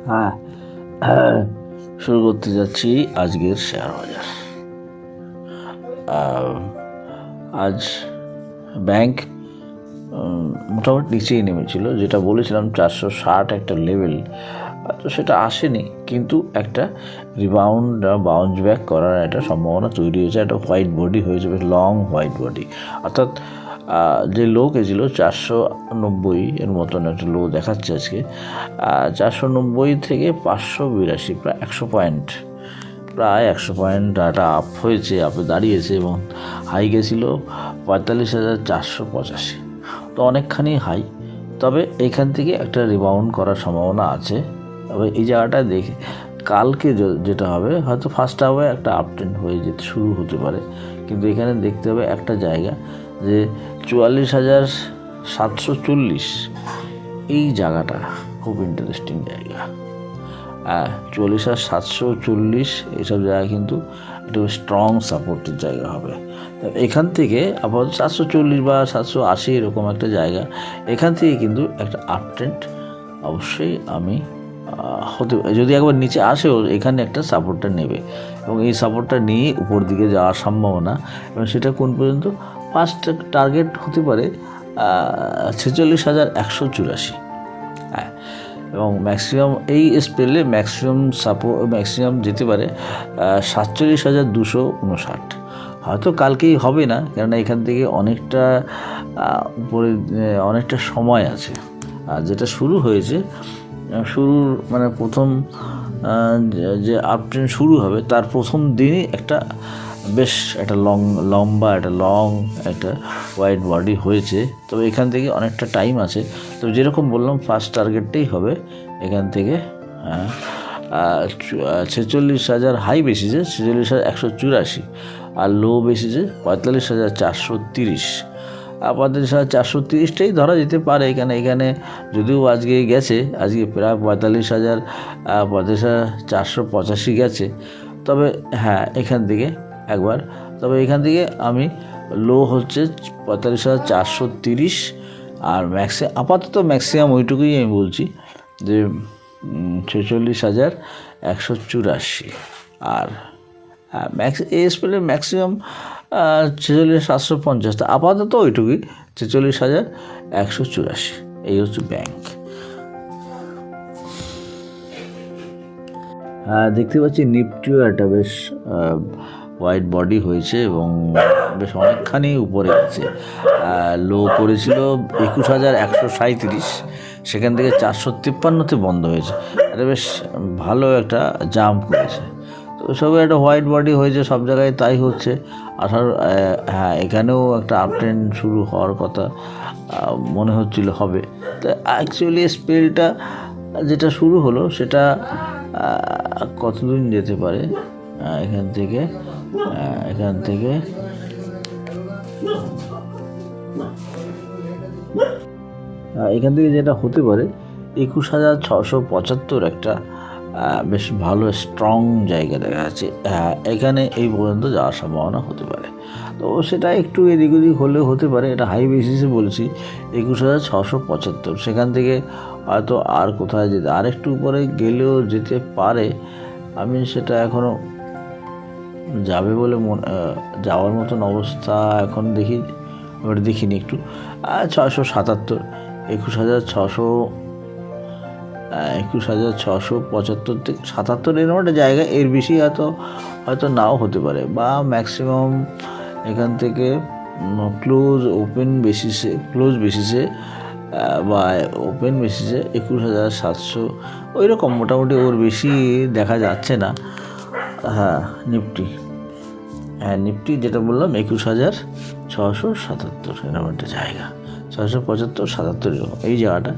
হ্যাঁ, হ্যাঁ, শুরু করতে যাচ্ছি আজকের শেয়ার বাজার। আজ ব্যাংক মোটামুটি নিচেই নেমেছিল, যেটা বলেছিলাম 460 একটা লেভেল, তো সেটা আসেনি, কিন্তু একটা রিবাউন্ড বাউন্স ব্যাক করার একটা সম্ভাবনা তৈরি হয়েছে। একটা হোয়াইট বডি হয়েছে, বেশ লং হোয়াইট বডি, অর্থাৎ যে লো গেছিল 490 এর মতন একটা লো দেখাচ্ছে আজকে। 490 থেকে 582, প্রায় 100 পয়েন্ট একটা আপ হয়েছে, আপে দাঁড়িয়েছে, এবং হাই গেছিল 45,485, তো অনেকখানি হাই। তবে এখান থেকে একটা রিবাউন্ড করার সম্ভাবনা আছে। তবে এই জায়গাটা দেখে কালকে যেটা হবে, হয়তো ফার্স্ট হাফে একটা আপ ট্রেন্ড হয়ে যেতে শুরু হতে পারে, কিন্তু এখানে দেখতে হবে একটা জায়গা, যে 44,740 এই জায়গাটা খুব ইন্টারেস্টিং জায়গা। 44,740 এইসব জায়গা কিন্তু একটু স্ট্রং সাপোর্টের জায়গা হবে। এখান থেকে আপাতত 740 বা 780 এরকম একটা জায়গা, এখান থেকে কিন্তু একটা আপ ট্রেন্ড অবশ্যই আমি হতে, যদি একবার নিচে আসেও এখানে একটা সাপোর্টটা নেবে, এবং এই সাপোর্টটা নিয়ে উপর দিকে যাওয়ার সম্ভাবনা, এবং সেটা কোন পর্যন্ত ফার্স্ট টার্গেট হতে পারে 46,184। হ্যাঁ, এবং ম্যাক্সিমাম এই স্পেলে ম্যাক্সিমাম যেতে পারে 47,259। হয়তো কালকেই হবে না, কেননা এখান থেকে অনেকটা উপরে অনেকটা সময় আছে। আর যেটা শুরু হয়েছে, শুরুর মানে প্রথম যে আপ ট্রেন্ড শুরু হবে তার প্রথম দিনই একটা বেশ একটা লম্বা একটা হোয়াইট বডি হয়েছে। তবে এখান থেকে অনেকটা টাইম আছে। তবে যেরকম বললাম, ফার্স্ট টার্গেটটাই হবে এখান থেকে 46,000 হাই বেশিছে 46,184, আর লো বেশিছে 45,430। 45,430টাই ধরা যেতে পারে। এখানে যদিও আজকে প্রায় 45,485 গেছে। তবে হ্যাঁ, এখান থেকে আমি লো হচ্ছে 45,430, আর আপাতত ম্যাক্সিমাম ওইটুকুই আমি বলছি, যে 46,184। আর এই স্পেলে ম্যাক্সিমাম 46,750, আপাতত ওইটুকুই 46,184। এই হচ্ছে ব্যাংক। দেখতে পাচ্ছি নিফটিও একটা বেশ হোয়াইট বডি হয়েছে, এবং বেশ অনেকখানি উপরে গেছে। লো করেছিল 21,137, সেখান থেকে 453-তে বন্ধ হয়েছে। এটা বেশ ভালো একটা জাম্প করেছে। তো সবে একটা হোয়াইট বডি হয়েছে, সব জায়গায় তাই হচ্ছে। হ্যাঁ, এখানেও একটা আপ ট্রেন্ড শুরু হওয়ার কথা মনে হচ্ছিল হবে। তো অ্যাকচুয়ালি স্পেলটা যেটা শুরু হলো সেটা কতদিন যেতে পারে, এখান থেকে যেটা হতে পারে 21,675 একটা বেশ ভালো স্ট্রং জায়গা দেখা যাচ্ছে। এখানে এই পর্যন্ত যাওয়ার সম্ভাবনা হতে পারে। তো সেটা একটু এদিক ওদিক হলেও হতে পারে। এটা হাই বেসিসে বলছি 21,675, সেখান থেকে হয়তো আর কোথায় যেতে, আর একটু উপরে গেলেও যেতে পারে। আমি সেটা এখনও যাবে বলে যাওয়ার মতন অবস্থা এখন দেখিনি একটু 677, 21,675 থেকে 77 এরকম একটা জায়গা, এর বেশি হয়তো নাও হতে পারে, বা ম্যাক্সিমাম এখান থেকে ক্লোজ বেসিসে বা ওপেন বেসিসে 21,700 ওই রকম, মোটামুটি ওর বেশি দেখা যাচ্ছে না। নিফটি যেটা বললাম 21,677 এরকম একটা জায়গা, 675, 77 এই জায়গাটা,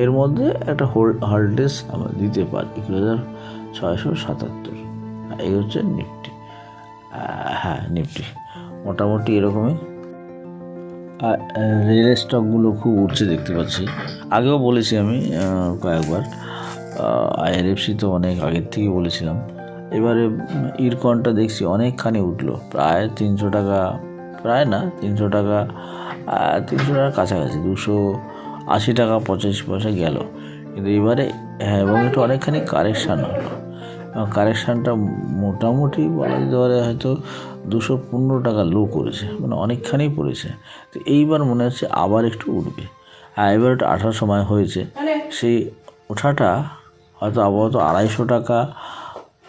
এর মধ্যে একটা হোল্ডেস আমরা দিতে পারি 21,677। এই হচ্ছে নিফটি। নিফটি মোটামুটি এরকমই। রেল স্টকগুলো খুব উঠছে দেখতে পাচ্ছি। আগেও বলেছি আমি কয়েকবার, IRFC তো অনেক আগের থেকেই বলেছিলাম। এবারে ইরকনটা দেখছি অনেকখানি উঠলো, প্রায় 300 টাকা, প্রায় না 300 টাকা, 300 টাকার কাছাকাছি, 280 টাকা 85 পয়সা গেল। কিন্তু এবারে হ্যাঁ, এবং একটু অনেকখানি কারেকশান হলো, এবং কারেকশানটা মোটামুটি বলা যেতে পারে হয়তো 215 টাকা লো করেছে, মানে অনেকখানি পড়েছে। তো এইবার মনে হচ্ছে আবার একটু উঠবে। এবার একটু আঠার সময় হয়েছে, সেই ওঠাটা হয়তো আপাতত 250 টাকা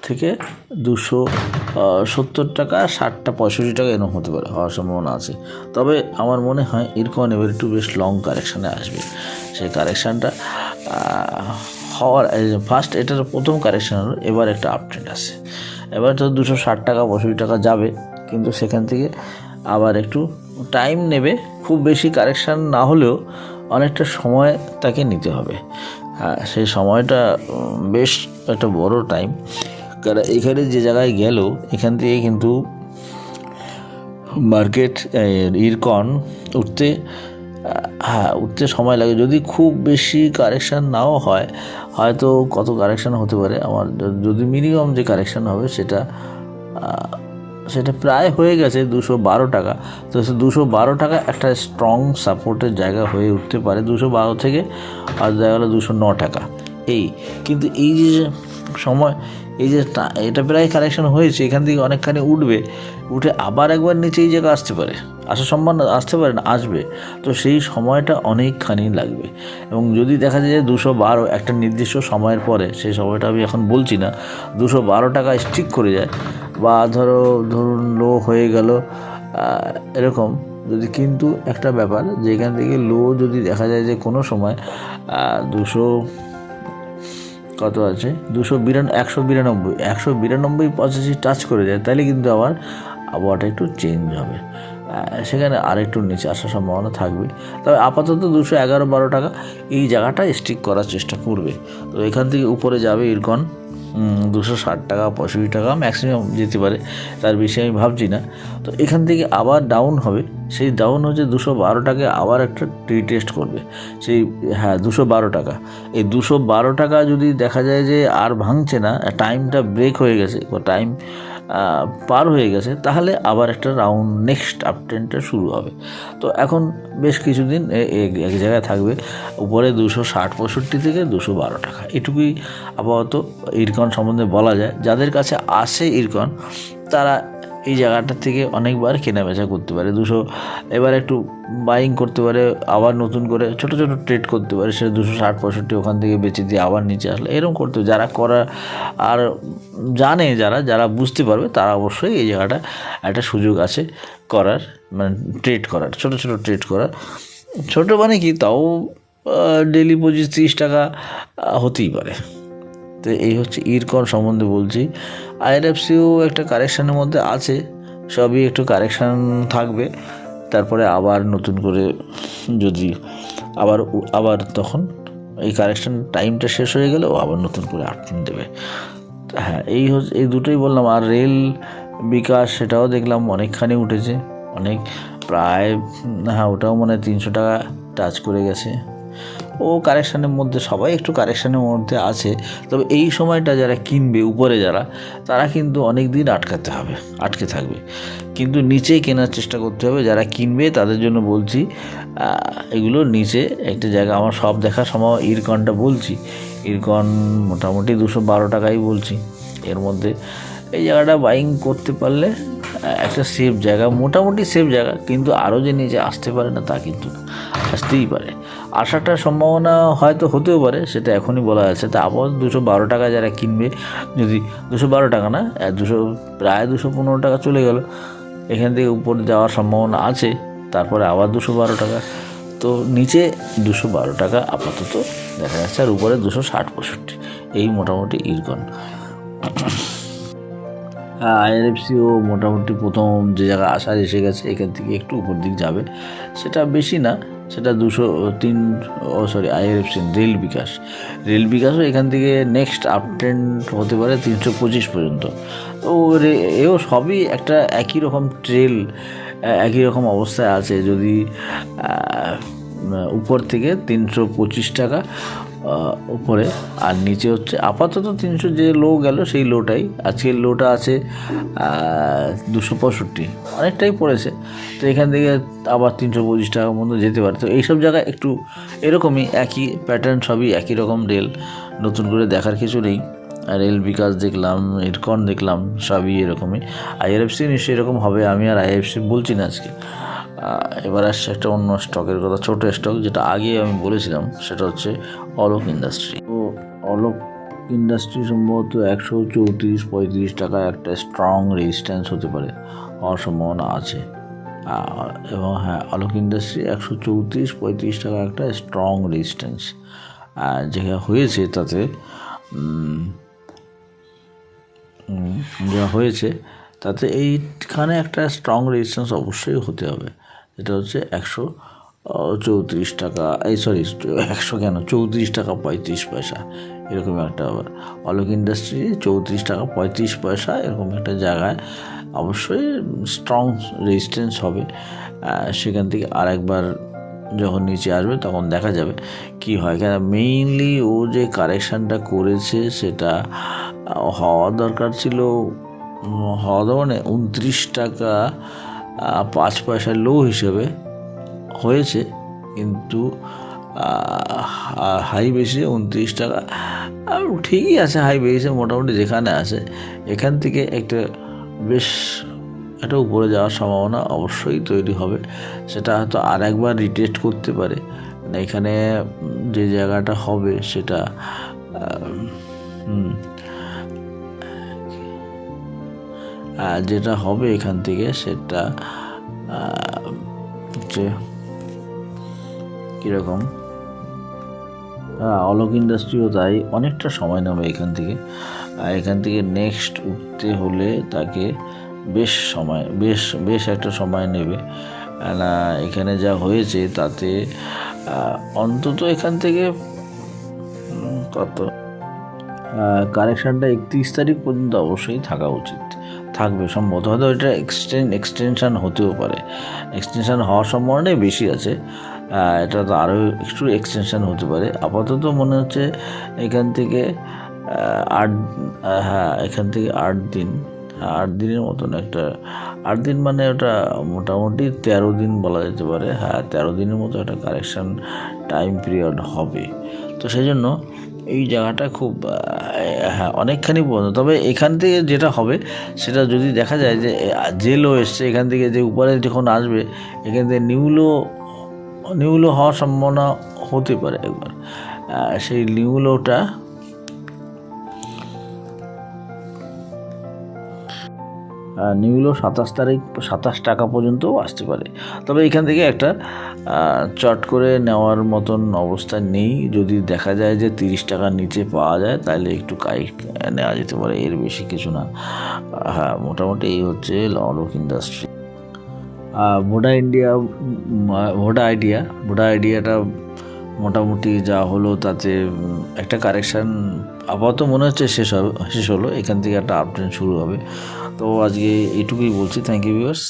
থেকে 270 টাকা, 60-65 টাকা এরকম হতে পারে, হওয়ার সম্ভাবনা আছে। তবে আমার মনে হয় ইরকন এবার একটু বেশ লং কারেকশানে আসবে। সেই কারেকশানটা হওয়ার ফার্স্ট এটার প্রথম কারেকশান হলো, এবার একটা আপট্রেন্ড আসে। এবার তো 260 টাকা 65 টাকা যাবে, কিন্তু সেখান থেকে আবার একটু টাইম নেবে। খুব বেশি কারেকশান না হলেও অনেকটা সময় তাকে নিতে হবে। সেই সময়টা বেশ একটা বড় টাইম, কারণ এখানে যে জায়গায় গেল এখান থেকে কিন্তু মার্কেট ইরকন উঠতে সময় লাগে। যদি খুব বেশি কারেকশান নাও হয়, হয়তো কত কারেকশান হতে পারে আমার, যদি মিনিমাম যে কারেকশান হবে সেটা প্রায় হয়ে গেছে 212 টাকা। তো 212 টাকা একটা স্ট্রং সাপোর্টের জায়গা হয়ে উঠতে পারে। 212 থেকে আর দেখা গেলো 209 টাকা। কিন্তু এই যে সময়, এই যে এটা প্রায় কারেকশান হয়েছে, এখান থেকে অনেকখানি উঠে আবার একবার নিচে এই জায়গা আসার সম্ভাবনা আসতে পারে না, আসবে। তো সেই সময়টা অনেকখানি লাগবে। এবং যদি দেখা যায় যে 212 একটা নির্দিষ্ট সময়ের পরে, সেই সময়টা আমি এখন বলছি না, 212 টাকা স্টিক করে যায়, বা ধরুন লো হয়ে গেল এরকম, যদি, কিন্তু একটা ব্যাপার যে এখান থেকে লো যদি দেখা যায় যে কোনো সময় 192 টাচ করে যায়, তাহলে কিন্তু আবার আবহাওয়াটা একটু চেঞ্জ হবে, সেখানে আরেকটু নিচে আসার সম্ভাবনা থাকবে। তবে আপাতত 211-12 টাকা এই জায়গাটা স্টিক করার চেষ্টা করবে। তো এখান থেকে উপরে যাবে ইরকন 260 টাকা 65 টাকা ম্যাক্সিমাম যেতে পারে, তার বেশি আমি ভাবছি না। তো এখান থেকে আবার ডাউন হবে, সেই ডাউন হচ্ছে 212 টাকায় আবার একটা রিটেস্ট করবে। 212 টাকা। এই 212 টাকা যদি দেখা যায় যে আর ভাঙছে না, টাইমটা ব্রেক হয়ে গেছে বা টাইম পার হয়ে গেছে, তাহলে আবার একটা রাউন্ড নেক্সট আপট্রেন্ডটা শুরু হবে। তো এখন বেশ কিছুদিন এক জায়গায় থাকবে, উপরে 260-65 থেকে 212 টাকা, এটুকুই আপাতত ইরকন সম্বন্ধে বলা যায়। যাদের কাছে আসে ইরকন, তারা এই জায়গাটা থেকে অনেকবার কেনাবেচা করতে পারে। এবার একটু বাইং করতে পারে, আবার নতুন করে ছোট ছোট ট্রেড করতে পারে, সেটা 260-65 ওখান থেকে বেঁচে দিয়ে আবার নিচে আসলে এরকম করতে হবে। যারা করা আর জানে, যারা বুঝতে পারবে, তারা অবশ্যই এই জায়গাটা একটা সুযোগ আছে করার, মানে ট্রেড করার, ছোট ছোট ট্রেড করার। ছোট মানে কি, তাও ডেলি 25-30 টাকা হতেই পারে। তো এই হচ্ছে ইরকন সম্বন্ধে বলছি। আইআরএফসিও একটা কারেকশানের মধ্যে আছে, সবই একটু কারেকশান থাকবে, তারপরে আবার নতুন করে যদি আবার তখন এই কারেকশান টাইমটা শেষ হয়ে গেলেও আবার নতুন করে আপট্রেন্ড দেবে। এই দুটোই বললাম। আর রেল বিকাশ, সেটাও দেখলাম অনেকখানি উঠেছে, প্রায় ওটাও মনে হয় 300 টাকা টাচ করে গেছে। ও কারেকশানের মধ্যে, সবাই একটু কারেকশানের মধ্যে আছে। তবে এই সময়টা যারা কিনবে, উপরে তারা কিন্তু অনেক দিন আটকে থাকবে, কিন্তু নিচে কেনার চেষ্টা করতে হবে। যারা কিনবে তাদের জন্য বলছি, এগুলো নিচে একটা জায়গা, আমার সব দেখার সময় ইরকনটা বলছি, ইরকন মোটামুটি 212 টাকাই বলছি। এর মধ্যে এই জায়গাটা বাইং করতে পারলে একটা সেফ জায়গা, মোটামুটি সেফ জায়গা। কিন্তু আরও যে নিচে আসতে পারে না, তা কিন্তু আসতেই পারে। আসাটার সম্ভাবনা হয়তো হতেও পারে, সেটা এখনই বলা যাচ্ছে। তা আবার 212 টাকা যারা কিনবে, যদি 212 টাকা না, প্রায় 215 টাকা চলে গেল, এখান থেকে উপর যাওয়ার সম্ভাবনা আছে, তারপরে আবার 212 টাকা। তো নিচে 212 টাকা আপাতত দেখা যাচ্ছে, আর উপরে 260-65, এই মোটামুটি ইরকন। আইআরএফসিও মোটামুটি প্রথম যে জায়গা আসার এসে গেছে, এখান থেকে একটু উপর দিক যাবে, সেটা বেশি না, সেটা আইআরএফসি রেল বিকাশও এখান থেকে নেক্সট আপট্রেন্ড হতে পারে 325 পর্যন্ত। তো এও সবই একটা একই রকম একই রকম অবস্থায় আছে। যদি উপর থেকে 325 টাকা উপরে, আর নিচে হচ্ছে আপাতত 300 যে লো গেল, সেই লোটাই আজকের লোটা আছে 265, অনেকটাই পড়েছে। তো এখান থেকে আবার 325 টাকার মতো যেতে পারে। তো এইসব জায়গায় একটু এরকমই একই প্যাটার্ন, সবই একই রকম রেল নতুন করে দেখার কিছু নেই। রেল বিকাশ দেখলাম, ইরকন দেখলাম, সবই এরকমই। আইআরএফসি নিশ্চয়ই এরকম হবে, আমি আর আইআরএফসি বলছি না আজকে। এবার আসছে একটা অন্য স্টকের কথা, ছোটো স্টক, যেটা আগে আমি বলেছিলাম, সেটা হচ্ছে অলোক ইন্ডাস্ট্রি। তো অলোক ইন্ডাস্ট্রি সম্ভবত 134-35 টাকা একটা স্ট্রং রেজিস্ট্যান্স হতে পারে, হওয়ার সম্ভাবনা আছে। এবং হ্যাঁ, অলোক ইন্ডাস্ট্রি 134-35 টাকা একটা স্ট্রং রেজিস্ট্যান্স যেটা হয়েছে, তাতে যা হয়েছে তাতে এইখানে একটা স্ট্রং রেজিস্ট্যান্স অবশ্যই হতে হবে, যেটা হচ্ছে 134 টাকা, 34 টাকা 35 পয়সা, এরকম একটা। আবার অলোক ইন্ডাস্ট্রি 34 টাকা 35 পয়সা এরকম একটা জায়গায় অবশ্যই স্ট্রং রেজিস্ট্যান্স হবে। সেখান থেকে আর একবার যখন নিচে আসবে তখন দেখা যাবে কি হয়। কেন মেইনলি ও যে কারেকশানটা করেছে সেটা হওয়া দরকার ছিল, মানে 29 টাকা 5 পয়সা লো হিসেবে হয়েছে, কিন্তু হাই বেশি 29 টাকা ঠিকই আছে। হাই বেশি মোটামুটি যেখানে আছে, এখান থেকে বেশ একটা উপরে যাওয়ার সম্ভাবনা অবশ্যই তৈরি হবে। সেটা হয়তো আর একবার রিটেস্ট করতে পারে। এখানে যে জায়গাটা হবে সেটা যেটা হবে এখান থেকে সেটা হচ্ছে কীরকম, অলোক ইন্ডাস্ট্রিও তাই অনেকটা সময় নেবে এখান থেকে নেক্সট উঠতে হলে তাকে বেশ একটা সময় নেবে। এখানে যা হয়েছে তাতে অন্তত এখান থেকে কত কারেকশানটা 31 তারিখ পর্যন্ত অবশ্যই থাকবে সম্ভবত। হয়তো এটা এক্সটেনশান হতেও পারে, এক্সটেনশান হওয়ার সম্ভাবনাই বেশি আছে। এটা তো আরও একটু এক্সটেনশান হতে পারে। আপাতত মনে হচ্ছে এখান থেকে 8 দিন, 8 দিনের মতন একটা, 8 দিন মানে ওটা মোটামুটি 13 দিন বলা যেতে পারে। 13 দিনের মতো একটা কারেকশান টাইম পিরিয়ড হবে। তো সেই জন্য এই জায়গাটা খুব অনেকখানি পর্যন্ত। তবে এখান থেকে যেটা হবে সেটা যদি দেখা যায় যে লো এসছে, এখান থেকে যে উপরে যখন আসবে, এখান থেকে নিউ লো হওয়ার সম্ভাবনা হতে পারে একবার। সেই নিউ লোটা নিউলো 27 টাকা পর্যন্তও আসতে পারে। তবে এখান থেকে একটা চট করে নেওয়ার মতন অবস্থা নেই। যদি দেখা যায় যে 30 টাকার নিচে পাওয়া যায় তাহলে একটু নেওয়া যেতে পারে, এর বেশি কিছু না। মোটামুটি এই হচ্ছে অলোক ইন্ডাস্ট্রি। ভোডা আইডিয়াটা মোটামুটি যা হলো তাতে একটা কারেকশান আপাতত মনে হচ্ছে শেষ হলো। এখান থেকে একটা আপট্রেন্ড শুরু হবে। তো আজকে এইটুকুই বলছি। Thank you viewers.